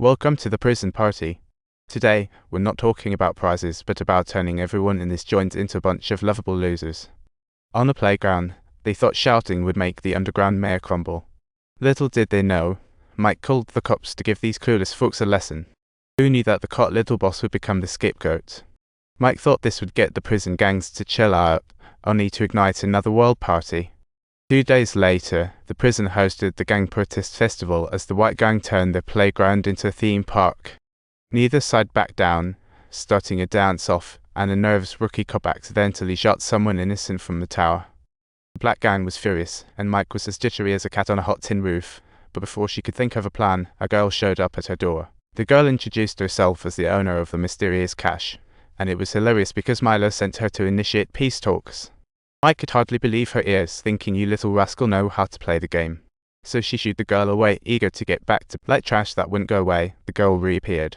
Welcome to the prison party. Today, we're not talking about prizes, but about turning everyone in this joint into a bunch of lovable losers. On the playground, they thought shouting would make the underground mayor crumble. Little did they know, Mike called the cops to give these clueless folks a lesson. Who knew that the caught little boss would become the scapegoat? Mike thought this would get the prison gangs to chill out, only to ignite another world party. 2 days later, the prison hosted the Gang Protest Festival as the White Gang turned their playground into a theme park. Neither side backed down, starting a dance-off, and a nervous rookie cop accidentally shot someone innocent from the tower. The Black Gang was furious, and Mike was as jittery as a cat on a hot tin roof, but before she could think of a plan, a girl showed up at her door. The girl introduced herself as the owner of the mysterious cache, and it was hilarious because Milo sent her to initiate peace talks. Mike could hardly believe her ears, thinking you little rascal know how to play the game. So she shooed the girl away, eager to get back to like trash that wouldn't go away. The girl reappeared.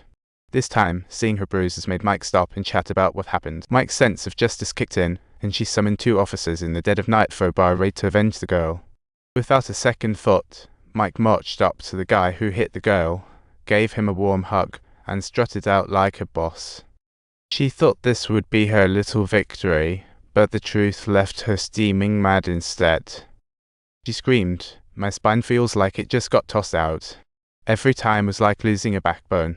This time, seeing her bruises made Mike stop and chat about what happened. Mike's sense of justice kicked in, and she summoned 2 officers in the dead of night for a bar raid to avenge the girl. Without a second thought, Mike marched up to the guy who hit the girl, gave him a warm hug, and strutted out like a boss. She thought this would be her little victory, but the truth left her steaming mad instead. She screamed, "My spine feels like it just got tossed out. Every time was like losing a backbone."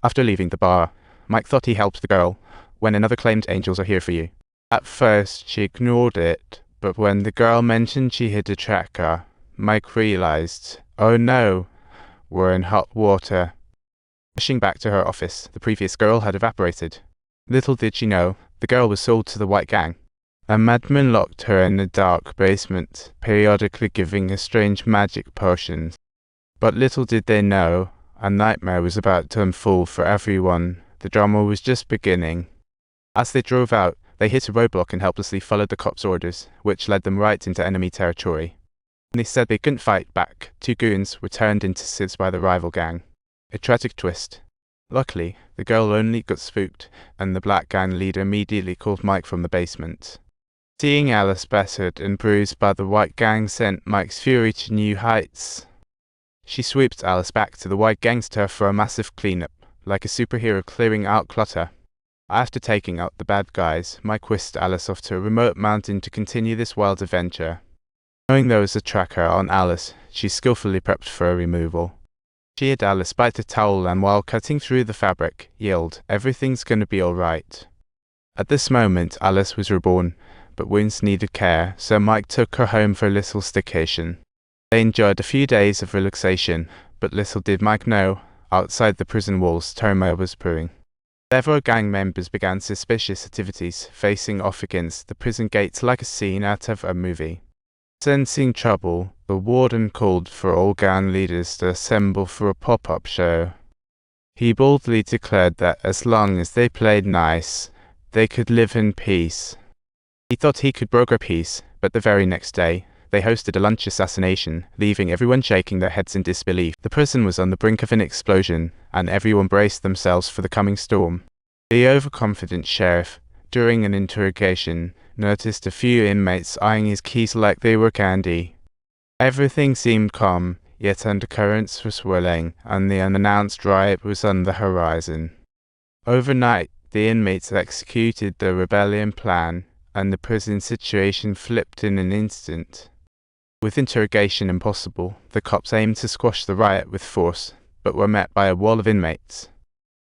After leaving the bar, Mike thought he helped the girl, when another claimed angels are here for you. At first, she ignored it, but when the girl mentioned she hid a tracker, Mike realized, oh no, we're in hot water. Rushing back to her office, the previous girl had evaporated. Little did she know, the girl was sold to the White Gang. A madman locked her in a dark basement, periodically giving her strange magic potions. But little did they know, a nightmare was about to unfold for everyone. The drama was just beginning. As they drove out, they hit a roadblock and helplessly followed the cops' orders, which led them right into enemy territory. When they said they couldn't fight back, 2 goons were turned into SIDS by the rival gang. A tragic twist. Luckily, the girl only got spooked, and the Black Gang leader immediately called Mike from the basement. Seeing Alice battered and bruised by the White Gang sent Mike's fury to new heights. She swooped Alice back to the White Gang's turf for a massive cleanup, like a superhero clearing out clutter. After taking out the bad guys, Mike whisked Alice off to a remote mountain to continue this wild adventure. Knowing there was a tracker on Alice, she skillfully prepped for a removal. She hid Alice by the towel and while cutting through the fabric, yelled, "Everything's gonna be alright." At this moment, Alice was reborn, but wounds needed care, so Mike took her home for a little staycation. They enjoyed a few days of relaxation, but little did Mike know, outside the prison walls, turmoil was brewing. Several gang members began suspicious activities, facing off against the prison gates like a scene out of a movie. Sensing trouble, the warden called for all gang leaders to assemble for a pop-up show. He boldly declared that as long as they played nice, they could live in peace. He thought he could broker peace, but the very next day, they hosted a lunch assassination, leaving everyone shaking their heads in disbelief. The prison was on the brink of an explosion, and everyone braced themselves for the coming storm. The overconfident sheriff, during an interrogation, noticed a few inmates eyeing his keys like they were candy. Everything seemed calm, yet undercurrents were swirling, and the unannounced riot was on the horizon. Overnight, the inmates executed the rebellion plan, and the prison situation flipped in an instant. With interrogation impossible, the cops aimed to squash the riot with force, but were met by a wall of inmates.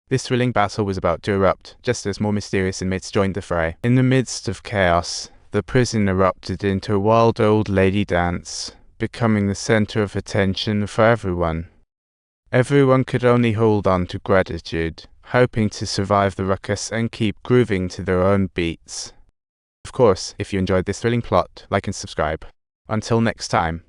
This thrilling battle was about to erupt, just as more mysterious inmates joined the fray. In the midst of chaos, the prison erupted into a wild old lady dance, becoming the center of attention for everyone. Everyone could only hold on to gratitude, hoping to survive the ruckus and keep grooving to their own beats. Of course, if you enjoyed this thrilling plot, like and subscribe. Until next time.